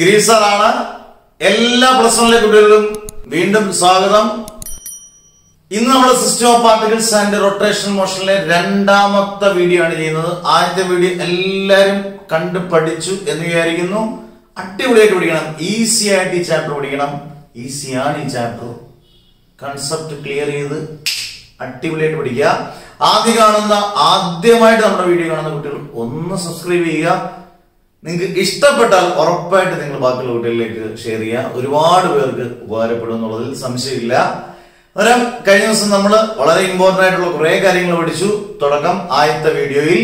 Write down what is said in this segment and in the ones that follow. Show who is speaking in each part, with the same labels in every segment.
Speaker 1: ഗിരീഷ് സാറാണ്. എല്ലാ പ്ലസ് വണ്ണിലെ കുട്ടികൾക്കും വീണ്ടും സ്വാഗതം. ഇന്ന് നമ്മൾ system of particles and rotation മോഷനിലെ രണ്ടാമത്തെ വീഡിയോ ആണ് ചെയ്യുന്നത്. ആദ്യത്തെ വീഡിയോ എല്ലാവരും കണ്ട് പഠിച്ചു എന്ന് വിചാരിക്കുന്നു. അടിപൊളിയായിട്ട് പഠിക്കണം, ഈസി ആയിട്ട് ഈ ചാപ്റ്റർ പഠിക്കണം. ഈസിയാണ് ഈ ചാപ്റ്റർ, കൺസെപ്റ്റ് ക്ലിയർ ചെയ്ത് അടിപൊളിയായിട്ട് പഠിക്കുക. ആദ്യമായിട്ട് നമ്മുടെ വീഡിയോ കാണുന്ന കുട്ടികൾ ഒന്ന് സബ്സ്ക്രൈബ് ചെയ്യുക. നിങ്ങൾക്ക് ഇഷ്ടപ്പെട്ടാൽ ഉറപ്പായിട്ട് നിങ്ങൾ ബാക്കിയുള്ള കുട്ടികളിലേക്ക് ഷെയർ ചെയ്യുക. ഒരുപാട് പേർക്ക് ഉപകാരപ്പെടും എന്നുള്ളതിൽ സംശയമില്ല. അന്നേരം കഴിഞ്ഞ ദിവസം നമ്മൾ വളരെ ഇമ്പോർട്ടന്റ് ആയിട്ടുള്ള കുറെ കാര്യങ്ങൾ പഠിച്ചു. തുടക്കം ആദ്യത്തെ വീഡിയോയിൽ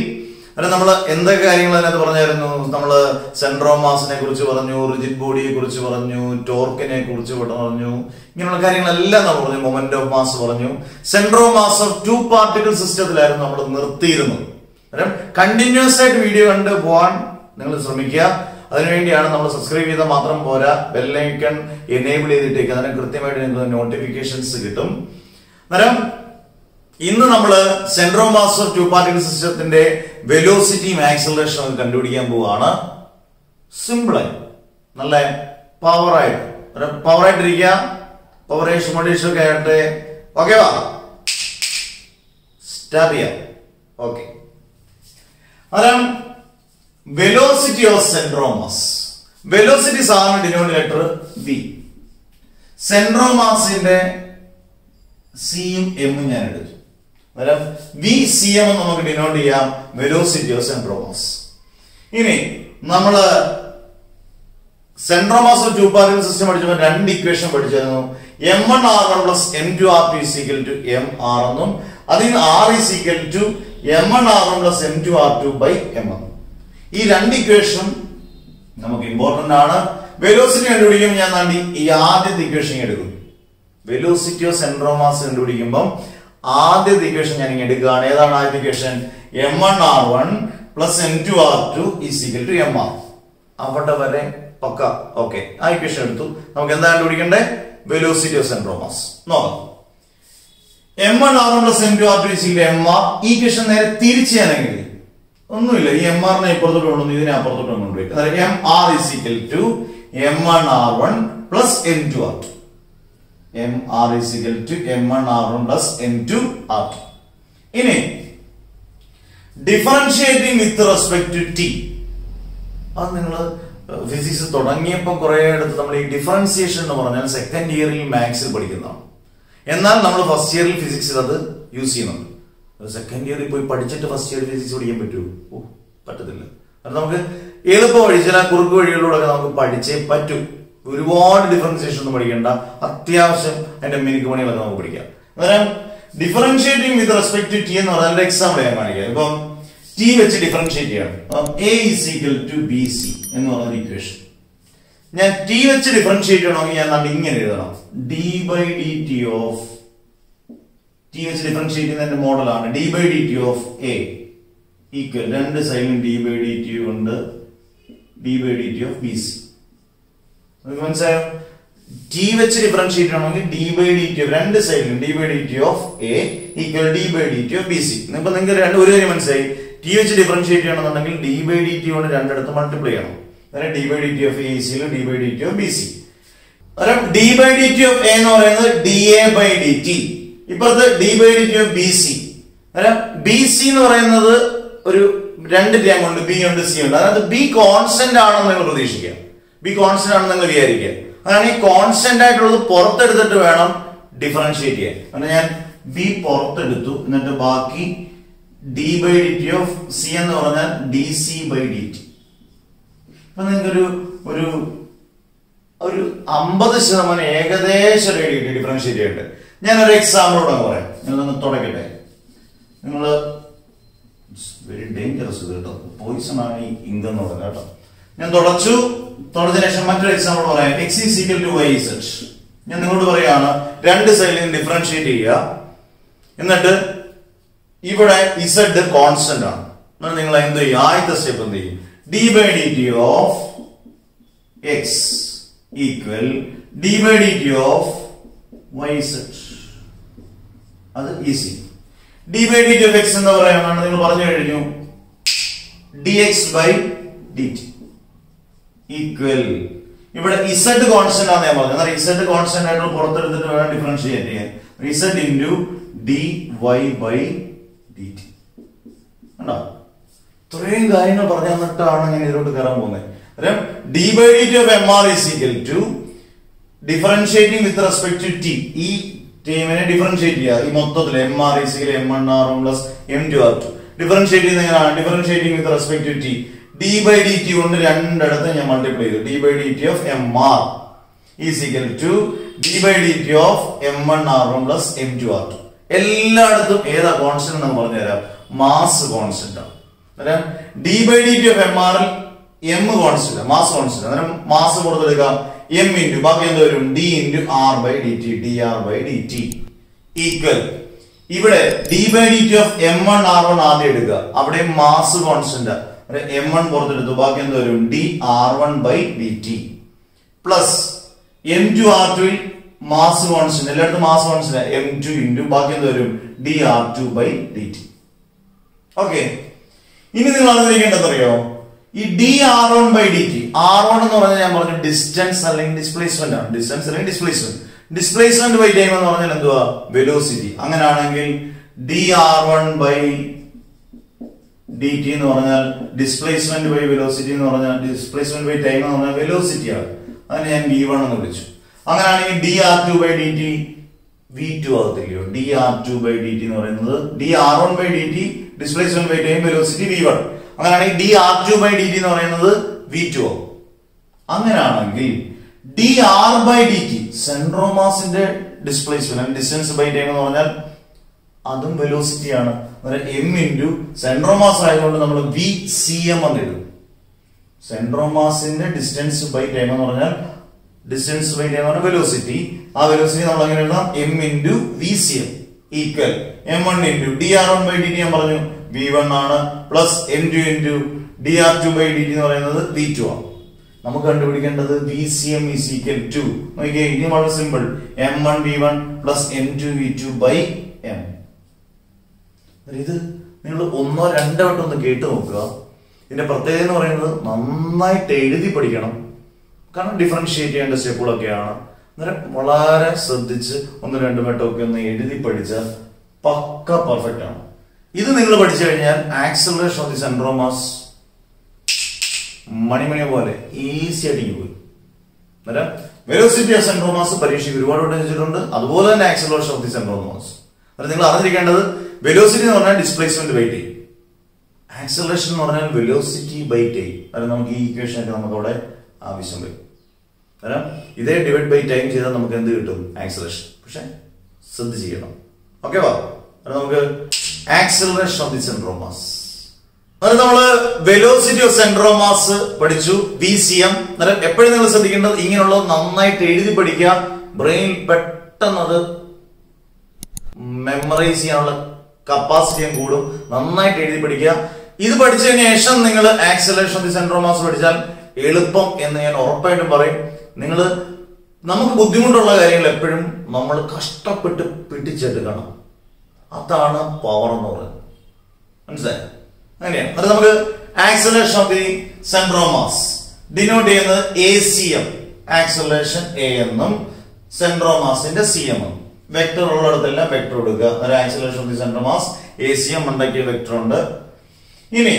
Speaker 1: അന്നേരം നമ്മൾ എന്തൊക്കെ കാര്യങ്ങൾ അതിനകത്ത് പറഞ്ഞായിരുന്നു? നമ്മള് സെൻട്രോമാസിനെ കുറിച്ച് പറഞ്ഞു, റിജിഡ് ബോഡിയെ കുറിച്ച് പറഞ്ഞു, ടോർക്കിനെ കുറിച്ച് പറഞ്ഞു. ഇങ്ങനെയുള്ള കാര്യങ്ങളെല്ലാം നമ്മൾ പറഞ്ഞു. മൊമെന്റ് ഓഫ് മാസ് പറഞ്ഞു. സെൻട്രോമാസ് ഓഫ് ടു പാർട്ടിക്കിൾ സിസ്റ്റത്തിലായിരുന്നു നമ്മൾ നിർത്തിയിരുന്നത്. അന്നേരം കണ്ടിന്യൂസ് ആയിട്ട് വീഡിയോ കണ്ട് പോവാൻ നിങ്ങൾ ശ്രമിക്കുക. അതിനുവേണ്ടിയാണ് നമ്മൾ സബ്സ്ക്രൈബ് ചെയ്താൽ മാത്രം പോരാ, ബെല്ലൈക്കൺ എനേബിൾ ചെയ്തിട്ടേക്ക്. അതിന് കൃത്യമായിട്ട് നിങ്ങൾക്ക് നോട്ടിഫിക്കേഷൻസ് കിട്ടും. അന്നേരം ഇന്ന് നമ്മള് സെൻട്രോമാസ് ഓഫ് ടു പാർട്ടിക്കിൾ സിസ്റ്റത്തിന്റെ വെലോസിറ്റിയും ആക്സിലറേഷനും കണ്ടുപിടിക്കാൻ പോവാണ്. സിമ്പിളായി, നല്ല പവറായിട്ടിരിക്കുക. പവറേഷൻ മോഡേഷൻ ഒക്കെ ആയിട്ട് ഓക്കെ വാ സ്റ്റാർട്ട് ചെയ്യാം. ഓക്കെ, അന്നേരം വെലോസിറ്റി ഓഫ് സെൻട്രോമാസ്. വെലോസിറ്റി സാധാരണ ഡിനോമിനേറ്റർ വി. സെൻട്രോമാസിന്റെ സിയും എമ്മും ഞാൻ എടുത്തു. അന്നേരം വി സി എം നമുക്ക് ഡിനോട്ട് ചെയ്യാം വെലോസിറ്റി ഓഫ് സെൻട്രോമാസ്. ഇനി നമ്മള് സെൻട്രോമാസ് ഓഫ് ടു പാർട്ടിക്കിൾ സിസ്റ്റം പഠിച്ചപ്പോൾ രണ്ട് ഇക്വേഷൻ പഠിച്ചിരുന്നു. M1R1 plus M2R2 equal to MR എന്നും അതിന് R is equal to M1R1 plus M2R2 by M എന്നും. ഈ രണ്ട് ഇക്വേഷൻ നമുക്ക് ഇമ്പോർട്ടന്റ് ആണ്. വെലോസിറ്റി കണ്ടുപിടിക്കുമ്പോൾ ഞാൻ നാണ്ടി ഈ ആദ്യത്തെ ഇക്വേഷൻ എടുക്കും. വെലോസിറ്റി ഓഫ് സെൻട്രോമാസ് കണ്ടുപിടിക്കുമ്പോൾ ആദ്യത്തെ ഇക്വേഷൻ ഞാൻ ഇങ്ങനെ എടുക്കുകയാണ്. ഏതാണ് ആദ്യത്തെ equation? M1R1 plus M2R2 is equal to MR. അവിടെ വരെ പക്ക ഓക്കെ. ആ ഇക്വേഷൻ എടുത്തു. നമുക്ക് എന്താ കണ്ടുപിടിക്കണ്ടേ? Velocity of centre of mass. നോക്കാം. M1R1 plus M2R2 is equal to MR. ഈ ഇക്വേഷൻ നേരെ തിരിച്ചാണെങ്കിൽ ഒന്നുമില്ല, ഈ MR-നെ ഇപ്പുറത്തോട്ട് കൊണ്ടുവന്നു, ഇതിനെ അപ്പുറത്തോട്ട് കൊണ്ടുപോയി. MR is equal to M1R1 plus M2R2. MR is equal to M1R1 plus M2R2. ഇനി differentiating with respect to T. അത് നിങ്ങൾ ഫിസിക്സ് തുടങ്ങിയപ്പോൾ കുറെ അടുത്ത് നമ്മൾ ഈ ഡിഫറൻസിയേഷൻ എന്ന് പറഞ്ഞാൽ സെക്കൻഡ് ഇയറിൽ മാത്സിൽ പഠിക്കുന്നതാണ്. എന്നാൽ നമ്മൾ ഫസ്റ്റ് ഇയറിൽ ഫിസിക്സിൽ അത് യൂസ് ചെയ്യുന്നുണ്ട്. സെക്കൻഡ് ഇയറിൽ പോയി പഠിച്ചിട്ട് ഫസ്റ്റ് ഇയർ ഫിസിക്സ് പഠിക്കാൻ പറ്റുമോ? പറ്റത്തില്ല. അത് നമുക്ക് എളുപ്പ വഴി, ചില കുറുക്ക് വഴികളിലൂടെ നമുക്ക് പഠിച്ചേ പറ്റൂ. ഒരുപാട് ഡിഫറൻസിയേഷൻ ഒന്നും പഠിക്കേണ്ട, അത്യാവശ്യം അതിന്റെ മിനുക്ക് പണികളൊക്കെ നമുക്ക് പഠിക്കാം. അന്നേരം differentiating with respect to T എന്ന് പറഞ്ഞാൽ എക്സാമ്പിൾ ഞാൻ കാണിക്കാം. ഇപ്പം ടി വെച്ച് ഡിഫറൻഷിയേറ്റ് ചെയ്യണം. A is equal to BC എന്ന് പറഞ്ഞ ഇക്വേഷൻ ഞാൻ ടി വെച്ച് ഡിഫറൻഷിയേറ്റ് ചെയ്യണമെങ്കിൽ ഞാൻ ഇങ്ങനെ എഴുതണം. d by dt of T വെച്ച് ഡിഫറൻഷിയേറ്റ് ചെയ്യുന്നതിന്റെ മോഡലാണ് d by dt of A equal രണ്ട് സൈഡിലും d by dt ഉണ്ട് d by dt of BC. മനസ്സിലായോ? ടി വെച്ച് ഡിഫറൻഷിയേറ്റ് ചെയ്യണമെങ്കിൽ d by dt രണ്ട് സൈഡിലും d by dt of A equal d by dt of BC. ഇപ്പൊ നിങ്ങൾക്ക് ഒരു കാര്യം മനസ്സിലായി. ടി വെച്ച് ഡിഫറൻഷിയേറ്റ് ചെയ്യണമെന്നുണ്ടെങ്കിൽ d by dt കൊണ്ട് രണ്ടിടത്ത് മൾട്ടിപ്ലൈ ചെയ്യണം. അതായത് d by dt of A equal d by dt of BC. അന്നേരം d by dt of A എന്ന് പറയുന്നത് dA by dt. ഇപ്പുറത്ത് d by dt of BC. അന്നേരം BC എന്ന് പറയുന്നത് ഒരു രണ്ട് ടേം ഉണ്ട്, B ഉണ്ട്, C ഉണ്ട്. അതായത് B കോൺസ്റ്റന്റ് ആണെന്ന് നിങ്ങൾ പ്രതീക്ഷിക്കുക. ബി കോൺസ്റ്റന്റ് ആണെന്ന് നിങ്ങൾ വിചാരിക്കുക. അതാണ് ഈ കോൺസ്റ്റന്റ് ആയിട്ടുള്ളത് പുറത്തെടുത്തിട്ട് വേണം ഡിഫറൻഷിയേറ്റ് ചെയ്യാൻ. അങ്ങനെ ഞാൻ ബി പുറത്തെടുത്തു. എന്നിട്ട് ബാക്കി d by dt of C എന്ന് പറഞ്ഞാൽ dC by dt. അപ്പൊ നിങ്ങൾക്ക് ഒരു 50% ഏകദേശം റേഡിയോ ഡിഫറൻഷിയേറ്റ് ചെയ്യട്ടെ. ഞാനൊരു എക്സാമ്പിളോടെ പറയാം. ഞാനൊന്ന് തുടക്കട്ടെ. നിങ്ങള് വെരി ഡേഞ്ചറസ് കേട്ടോ, പോയിസൺ ആണ് ഈ ഇങ്ക് എന്ന് പറയുന്നത് കേട്ടോ. ഞാൻ തുടച്ചതിന് ശേഷം മറ്റൊരു എക്സാമ്പിൾ പറയാം. x is equal to y z. ഞാൻ നിങ്ങളോട് പറയാണ് രണ്ട് സൈഡിലും ഡിഫറൻഷിയേറ്റ് ചെയ്യുക. എന്നിട്ട് ഇവിടെ z കോൺസ്റ്റന്റ് ആണ്. നിങ്ങൾ എന്ത് ചെയ്യും? ആദ്യത്തെ സ്റ്റെപ്പ് എന്ത് ചെയ്യും? d by dt of x equal d by dt of yz. അത് easy. d by dt of x എന്ന് പറയാനാണ് നിങ്ങൾ പറഞ്ഞു കഴിഞ്ഞു. dx by dt equal ഇവിടെ ഇസഡ് കോൺസ്റ്റന്റ് ആണ് ഞാൻ പറഞ്ഞത്. ഇസഡ് കോൺസ്റ്റന്റ് ആയിട്ട് പുറത്തെടുത്തിട്ട് വേണം ഡിഫറൻഷിയേറ്റ് ചെയ്യാൻ. Z into D Y by D T. കണ്ടോ, ഇത്രയും കാര്യങ്ങൾ പറഞ്ഞു തന്നിട്ടാണ് ഞാൻ ഇതിലോട്ട് കയറാൻ പോകുന്നത്. D by D T of M R is equal to differentiating with respect to T. ഈ ടീമിനെ ഡിഫറൻഷിയേറ്റ് ചെയ്യുക. ഈ മൊത്തത്തിൽ M R is equal M N R plus M two R two. Differentiate ചെയ്യുന്ന എങ്ങനെയാണ്? Differentiating with respect to T. D by D T കൊണ്ട് രണ്ടിടത്ത് ഞാൻ മൾട്ടിപ്ലൈ ചെയ്തു. D by D T of M R is equal to D by D T of M N R plus M two R two. എല്ലായിടത്തും ഏതാ constant എന്ന് പറഞ്ഞു തരാം? Mass constant ആണ്. അന്നേരം D by D T of M ആറിൽ M constant, mass constant. അന്നേരം mass കൊടുത്തെടുക്കാം എം ഇൻറ്റു ബാക്കി എന്ത് വരും? D into R by D T. D R by D T equal ഇവിടെ D by D T of M one R one ആദ്യം എടുക്കുക. അവിടെ മാസ് കോൺസ്റ്റന്റ് എം വൺ പുറത്തെടുത്തു. ബാക്കി എന്ത് വരും? D R one by D T plus M two R two mass constant, എല്ലായിടത്തും mass constant M two into ബാക്കി എന്ത് വരും? D R two by D T. Okay, ഇനി നിങ്ങൾ അറിഞ്ഞിരിക്കേണ്ടത് അറിയോ? ഈ D R one by D T, R one എന്ന് പറഞ്ഞാൽ ഞാൻ പറഞ്ഞു ഡിസ്റ്റൻസ് അല്ലെങ്കിൽ ഡിസ്പ്ലേസ്മെന്റ് ആണ്. ഡിസ്റ്റൻസ് അല്ലെങ്കിൽ ഡിസ്പ്ലേസ്മെന്റ്. ഡിസ്പ്ലേസ്മെന്റ് ബൈ ടൈം എന്ന് പറഞ്ഞാൽ എന്തുവാ? വെലോസിറ്റി. അങ്ങനെയാണെങ്കിൽ D R one by D T എന്ന് പറഞ്ഞാൽ ഡിസ്പ്ലേസ്മെന്റ് ബൈ വെലോസിറ്റി എന്ന് പറഞ്ഞാൽ ഡിസ്പ്ലേസ്മെന്റ് ബൈ ടൈം എന്ന് പറഞ്ഞാൽ വെലോസിറ്റി ആണ്. അതിനെ ഞാൻ വി വൺ എന്ന് വിളിച്ചു. അങ്ങനെയാണെങ്കിൽ D R two by D T V two ആകത്തില്ലയോ? D R two by D T എന്ന് പറയുന്നത് D R one by D T displacement by time velocity V one. അങ്ങനെയാണെങ്കിൽ D R two by D T എന്ന് പറയുന്നത് V two ആവും. അങ്ങനെയാണെങ്കിൽ D R by D T സെൻട്രോമാസിന്റെ displacement distance by time എന്ന് പറഞ്ഞാൽ അതും വെലോസിറ്റി ആണ്. എം ഇൻറ്റു സെൻട്രോമാസ് ആയതുകൊണ്ട് നമ്മൾ വി സി എം എന്ന് എഴുതും. സെൻട്രോമാസിന്റെ ഡിസ്റ്റൻസ് ബൈ ടൈം എന്ന് പറഞ്ഞാൽ ഡിസ്റ്റൻസ് ബൈ ടൈം ആണ് വെലോസിറ്റി. ആ വെലോസിറ്റി നമ്മൾ എങ്ങനെ എഴുതാം? M into V C M equal M one into D R one by D T ഞാൻ പറഞ്ഞു വി വൺ ആണ് plus M two into D R two by D T എന്ന് പറയുന്നത് വി ടു ആണ്. നമുക്ക് കണ്ടുപിടിക്കേണ്ടത് V C M is equal to, നോക്കിയേ ഇനി വളരെ simple, M one V one plus M two V two by M. ഇത് നിങ്ങൾ ഒന്നോ രണ്ടോ വട്ടം ഒന്ന് കേട്ട് നോക്കുക. ഇതിന്റെ പ്രത്യേകത എന്ന് പറയുന്നത് നന്നായിട്ട് എഴുതി പഠിക്കണം. കാരണം ഡിഫറൻഷിയേറ്റ് ചെയ്യേണ്ട സ്റ്റെപ്പുകളൊക്കെയാണ്. അന്നേരം വളരെ ശ്രദ്ധിച്ച് ഒന്ന് രണ്ടു വട്ടമൊക്കെ ഒന്ന് എഴുതി പഠിച്ചാൽ പക്ക പെർഫെക്റ്റ് ആണ്. ഇത് നിങ്ങൾ പഠിച്ചു കഴിഞ്ഞാൽ acceleration of the centre of mass മണിമണിയെ പോലെ ഈസി ആയിട്ട് പോയി. അന്നേരം velocity of centre of mass പരീക്ഷയ്ക്ക് ഒരുപാട് വട്ടം ചോദിച്ചിട്ടുണ്ട്. അതുപോലെ തന്നെ acceleration of the centre of mass. അന്നേരം നിങ്ങൾ അറിഞ്ഞിരിക്കേണ്ടത് വെലോസിറ്റി എന്ന് പറഞ്ഞാൽ ഡിസ്പ്ലേസ്മെന്റ് ബൈ ടൈം, ആക്സിലറേഷൻ എന്ന് പറഞ്ഞാൽ വെലോസിറ്റി ബൈ ടൈം. അതായത് നമുക്ക് ഈ ഇക്വേഷൻ ഒക്കെ നമുക്ക് അവിടെ ആവശ്യം വരും. കാരണം ഇതേ ഡിവൈഡ് ബൈ ടൈം ചെയ്താൽ നമുക്ക് എന്ത് കിട്ടും? ആക്സിലറേഷൻ. പക്ഷെ ശ്രദ്ധിച്ച് ചെയ്യണം. ഓക്കെ വാ, നമുക്ക് acceleration of the centre of mass. അതായത് നമ്മള് velocity of centre of mass പഠിച്ചു, വി സി എം. അന്നേരം എപ്പോഴും നിങ്ങൾ ശ്രദ്ധിക്കേണ്ടത് ഇങ്ങനെയുള്ളത് നന്നായിട്ട് എഴുതി പഠിക്കുക. ബ്രെയിനിൽ പെട്ടെന്ന് അത് മെമ്മറൈസ് ചെയ്യാനുള്ള കപ്പാസിറ്റിയും കൂടും. നന്നായിട്ട് എഴുതി പഠിക്കുക. ഇത് പഠിച്ചതിന് ശേഷം നിങ്ങൾ acceleration of the centre of mass പഠിച്ചാൽ എളുപ്പം എന്ന് ഞാൻ ഉറപ്പായിട്ടും പറയും. നമുക്ക് ബുദ്ധിമുട്ടുള്ള കാര്യങ്ങൾ എപ്പോഴും നമ്മൾ കഷ്ടപ്പെട്ട് പിടിച്ചെടുക്കണം. അതാണ് പവർ എന്ന് പറയുന്നത്. മനസ്സിലായോ? അങ്ങനെയാണ്. അത് നമുക്ക് acceleration of the centre of mass denote ചെയ്യുന്നത് A C M, acceleration A എന്നും സെന്റർ ഓഫ് മാസിന്റെ സി എം എന്നും. വെക്ടർ ഉള്ളിടത്തെല്ലാം വെക്ടർ കൊടുക്കുക. ഒരു acceleration of the centre of mass A C M ഉണ്ടാക്കിയ വെക്ടർ ഉണ്ട്. ഇനി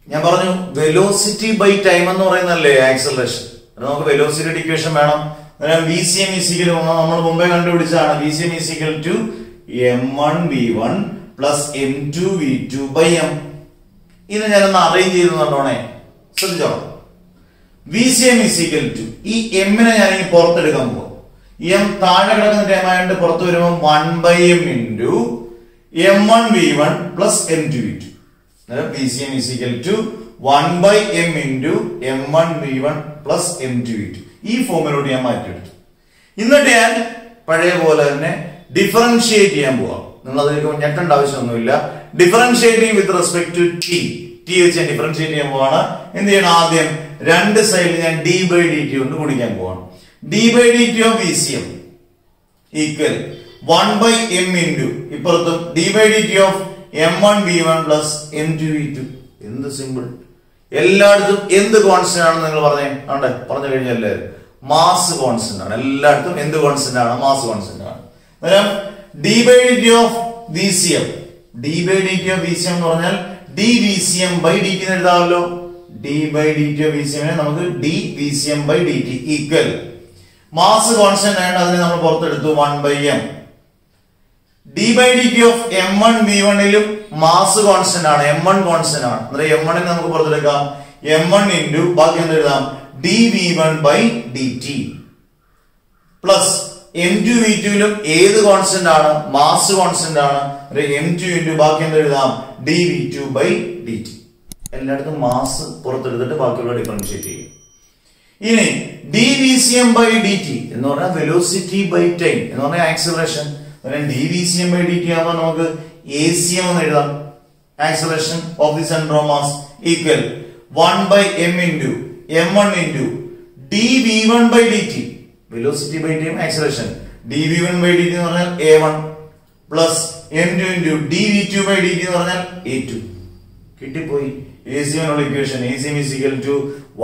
Speaker 1: ഞാൻ പറഞ്ഞു വെലോസിറ്റി ബൈ ടൈം എന്ന് പറയുന്നല്ലേ ആക്സിലറേഷൻ. നമുക്ക് വെലോസിറ്റി ഇക്വേഷൻ വേണം. വി സി എം ഈസിക്കൽ നമ്മൾ മുമ്പേ കണ്ടുപിടിച്ചതാണ്. V C M is equal to M one V one plus M two V two by M. ഇത് ഞാനൊന്ന് അറേഞ്ച് ചെയ്ത് കണ്ടോണേ, ശ്രദ്ധിച്ചോളാം. V C M is equal to ഈ എമ്മിനെ ഞാൻ ഇനി പുറത്തെടുക്കാൻ പോകും. എം താഴെ കിടക്കുന്ന ടൈം ആയതുകൊണ്ട് പുറത്ത് വരുമ്പോൾ 1/m into M one V one plus M two V two. V C M is equal to 1/m into M one V one plus M two V two. ഈ ഫോമിലോട്ട് ഞാൻ മാറ്റിയെടുത്തു. എന്നിട്ട് ഞാൻ പഴയ പോലെ തന്നെ ഡിഫറൻഷിയേറ്റ് ചെയ്യാൻ പോവാം. നിങ്ങൾ അതിലേക്ക് ഞെട്ടേണ്ട ആവശ്യമൊന്നുമില്ല. Differentiating with respect to T, T വെച്ച് ഞാൻ ഡിഫറൻഷിയേറ്റ് ചെയ്യാൻ പോവാണ്. എന്ത് ചെയ്യണം? ആദ്യം രണ്ട് സൈഡിൽ ഞാൻ ഡി ബൈ ഡി ടി കൊണ്ട് ഗുണിക്കാൻ പോവാണ്. D by D T of V C M equal 1/m into ഇപ്പുറത്തും D by D T of M one V one plus M two V two. എന്ത് സിമ്പിൾ. എല്ലായിടത്തും എന്ത് കോൺസ്റ്റന്റ് ആണെന്ന് നിങ്ങൾ പറഞ്ഞു കഴിഞ്ഞാൽ എല്ലാവരും മാസ് കോൺസ്റ്റന്റ് ആണ്. എല്ലായിടത്തും എന്ത് കോൺസ്റ്റന്റ് ആണ്? മാസ് കോൺസ്റ്റന്റ് ആണ്. അന്നേരം d by dt of VCM, d by dt of VCM എന്ന് പറഞ്ഞാൽ dVCM by dt എന്ന് എഴുതാമല്ലോ. d by dt of VCM നെ നമുക്ക് dVCM by dt equal mass constant ആയിട്ട് അതിനെ നമ്മൾ പുറത്തെടുത്തു 1 by m. d by dt of m1 v1 ലും മാസ് കോൺസ്റ്റന്റ് ആണ്, m1 കോൺസ്റ്റന്റ് ആണ്. അന്നേരം m1 നെ നമുക്ക് പുറത്തെടുക്കാം m1 into ബാക്കി എന്ത് എഴുതാം dv1 by dt plus m2 v2 ലും ഏത് കോൺസ്റ്റന്റ് ആണ്? മാസ് കോൺസ്റ്റന്റ് ആണ്. m2 into ബാക്കി എന്ത് എഴുതാം dv2 by dt. എല്ലായിടത്തും മാസ് പുറത്തെടുത്തിട്ട് ബാക്കിയുള്ള ഡിഫറൻഷിയേറ്റ് ചെയ്യും. ഇനി dVCM by dt എന്ന് പറഞ്ഞാൽ വെലോസിറ്റി ബൈ ടൈം എന്ന് പറഞ്ഞാൽ ആക്സിലറേഷൻ. dVCM by dt ആകുമ്പോൾ നമുക്ക് ACM എന്ന് എഴുതാം, acceleration of the centre of mass equal 1 by m into m1 into dv1 by dt velocity by time acceleration. dv1 by dt എന്ന് പറഞ്ഞാൽ a1 plus m2 into dv2 by dt എന്ന് പറഞ്ഞാൽ a2. കിട്ടിപ്പോയി ACM എന്നുള്ള equation. ACM is equal to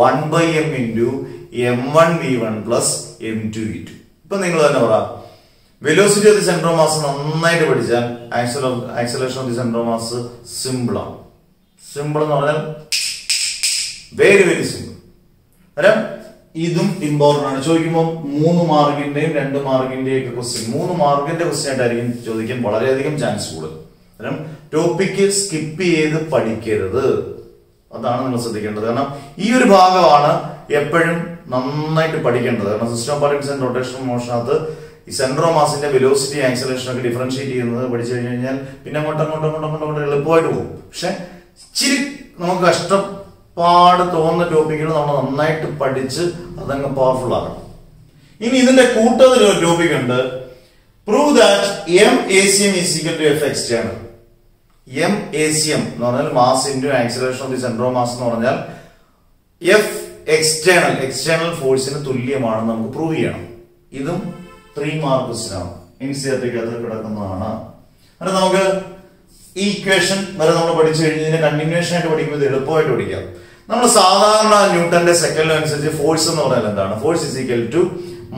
Speaker 1: 1 by m into m1 v1 plus m2 v2. ഇപ്പൊ നിങ്ങൾ തന്നെ പറ, velocity of the centre of mass നന്നായിട്ട് പഠിച്ചാൽ acceleration of the centre of mass simple ആണ്. സിമ്പിൾ എന്ന് പറഞ്ഞാൽ വെരി വെരി സിമ്പിൾ. അന്നേരം ഇതും ഇമ്പോർട്ടന്റ് ആണ്. ചോദിക്കുമ്പോൾ 3 മാർക്കിന്റെയും 2 മാർക്കിന്റെയും ഒക്കെ ക്വസ്റ്റ്യൻ 3 മാർക്കിന്റെ ക്വസ്റ്റ്യൻ ആയിട്ടായിരിക്കും ചോദിക്കാൻ വളരെയധികം ചാൻസ് കൂടുതൽ. കാരണം ടോപ്പിക്ക് സ്കിപ്പ് ചെയ്ത് പഠിക്കരുത്, അതാണ് നിങ്ങൾ ശ്രദ്ധിക്കേണ്ടത്. കാരണം ഈ ഒരു ഭാഗമാണ് എപ്പോഴും നന്നായിട്ട് പഠിക്കേണ്ടത്. കാരണം system of particles and rotation മോഷനകത്ത് ഈ സെന്റർ ഓഫ് മാസിന്റെ വെലോസിറ്റി ആക്സിലറേഷൻ ഒക്കെ ഡിഫറൻഷിയേറ്റ് ചെയ്യുന്നത് പഠിച്ചു കഴിഞ്ഞാൽ പിന്നെ അങ്ങോട്ട് എളുപ്പമായിട്ട് പോകും. പക്ഷെ ഇച്ചിരി നമുക്ക് കഷ്ടപ്പാട് തോന്നുന്ന ടോപ്പിക്കുകൾ നമ്മൾ നന്നായിട്ട് പഠിച്ച് അതങ്ങ് പവർഫുൾ ആകണം. ഇനി ഇതിന്റെ കൂട്ടത്തിൽ ഒരു ടോപ്പിക് ഉണ്ട്, prove that MACM is equal to F external. MACM എന്ന് പറഞ്ഞാൽ mass into acceleration of the centre of mass എന്ന് പറഞ്ഞാൽ F എക്സ്റ്റേണൽ ഫോഴ്സിന് തുല്യമാണെന്ന് നമുക്ക് പ്രൂവ് ചെയ്യണം. ഇതും 3 മാർക്ക് ക്വസ്റ്റ്യനാണ്, എൻസിഇആർടിക്കകത്ത് കിടക്കുന്നതാണ്. അത് നമുക്ക് ഈ ഇക്വേഷൻ വരെ നമ്മൾ പഠിച്ചു കഴിഞ്ഞാൽ കണ്ടിന്യൂഷൻ ആയിട്ട് പഠിക്കുമ്പോൾ ഇത് എളുപ്പമായിട്ട് പഠിക്കാം. നമ്മൾ സാധാരണ ന്യൂട്ടന്റെ സെക്കൻഡ് ലോ അനുസരിച്ച് ഫോഴ്സ് എന്ന് പറഞ്ഞാൽ എന്താണ്? Force is equal to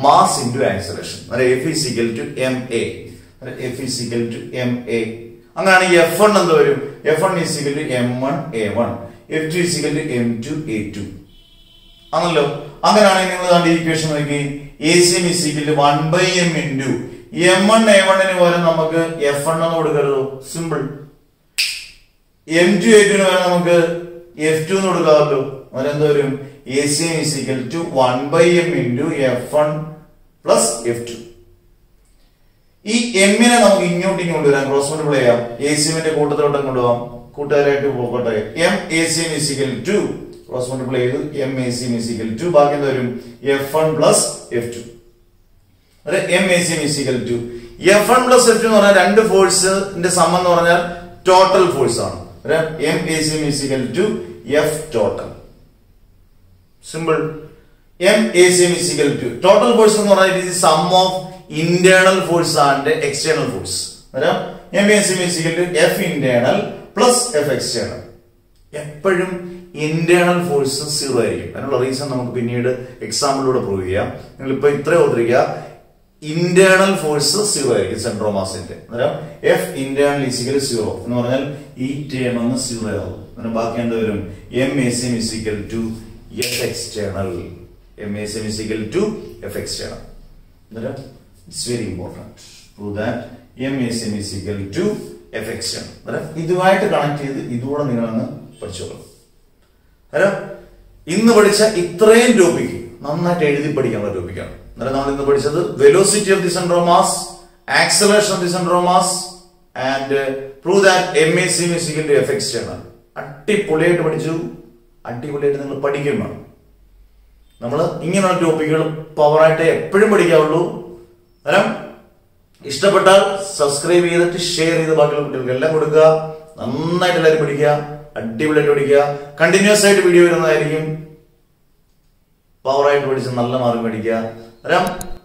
Speaker 1: mass into acceleration. F is equal to MA. F is equal to MA. അങ്ങനെയാണെങ്കിൽ F1 എന്ത് വരും? F1 is equal to M1 A1, F2 is equal to M2 A2 ആണല്ലോ. അങ്ങനെയാണെങ്കിൽ നിങ്ങൾ കണ്ട ഇക്വേഷൻ നോക്കി, ACM is equal to 1 by m into M1 A1 ന് പകരം നമുക്ക് F1 എന്ന് കൊടുക്കരുത്, സിമ്പിൾ. M2 A2 ന് പകരം നമുക്ക് F2 എന്ന് കൊടുക്കാമല്ലോ. അതെന്ത് വരും? ACM is equal to 1 by m into F1 plus F2. ഈ m നെ നമുക്ക് ഇങ്ങോട്ട് വരാം, ക്രോസ് മൾട്ടിപ്ലൈ ചെയ്യാം. ACM ന്റെ കൂട്ടത്തിലോട്ട് കൊണ്ടുപോകാം, കൂട്ടുകാരായിട്ട് പോകട്ടെ. MACM is equal to cross multiply ചെയ്തു, MACM is equal to ബാക്കി എന്താ വരും? F1 plus F2. അതെ, MACM is equal to F1 plus F2 എന്ന് പറഞ്ഞാൽ രണ്ട് ഫോഴ്സിന്റെ സം എന്ന് പറഞ്ഞാൽ ടോട്ടൽ ഫോഴ്സ് ആണ്. MACM is equal to F total. സിമ്പിൾ. MACM is equal to total force എന്ന് പറഞ്ഞാൽ ഇത് sum of internal force and external force. MACM is equal to F internal plus F external. എപ്പോഴും internal force 0 ആയിരിക്കും. അതിനുള്ള reason നമുക്ക് പിന്നീട് എക്സാമ്പിളിലൂടെ prove ചെയ്യാം. നിങ്ങൾ ഇപ്പൊ ഇത്ര ഓർത്തിരിക്കുക, ഇന്റേണൽ ഫോഴ്സ് 0 ആയിരിക്കും സെന്റർ ഓഫ് മാസിന്റെ. F internal is equal to 0 എന്ന് പറഞ്ഞാൽ ഈ ടേം അങ്ങ് 0 ആവും. ബാക്കി എന്താ വരും? MACM is equal to F external. MACM is equal to F external. It's very important. Prove that MACM is equal to F external. ഇതുമായിട്ട് കണക്ട് ചെയ്ത് ഇതുകൂടെ നിങ്ങളങ്ങ് പഠിച്ചോളൂ. ഇന്ന് പഠിച്ച ഇത്രയും ടോപ്പിക് നന്നായിട്ട് എഴുതി പഠിക്കാനുള്ള ടോപ്പിക്കാണ്. നമ്മൾ ഇന്ന് പഠിച്ചത് velocity of the centre of mass, acceleration of the centre of mass and prove that MACM is equal to F external. അടിപൊളിയായിട്ട് പഠിച്ചു, അടിപൊളിയായിട്ട് നിങ്ങൾ പഠിക്കുകയും വേണം. നമ്മൾ ഇങ്ങനെയുള്ള ടോപ്പിക്കുകൾ പവറായിട്ട് എപ്പോഴും പഠിക്കാവുള്ളൂ. ഇഷ്ടപ്പെട്ടാൽ സബ്സ്ക്രൈബ് ചെയ്തിട്ട് ഷെയർ ചെയ്ത് ബാക്കിയുള്ള കുട്ടികൾക്ക് എല്ലാം കൊടുക്കുക. നന്നായിട്ട് എല്ലാവരും പഠിക്കുക, അടിപൊളിയായിട്ട് പഠിക്കുക. കണ്ടിന്യൂസ് ആയിട്ട് വീഡിയോ വരുന്നതായിരിക്കും. പവറായിട്ട് പഠിച്ച് നല്ല മാർക്ക് മേടിക്കുക.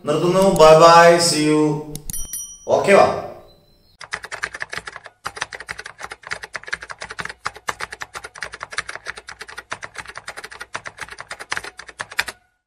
Speaker 1: നിർത്തുന്നു. Bye bye, see you. Okay വാ.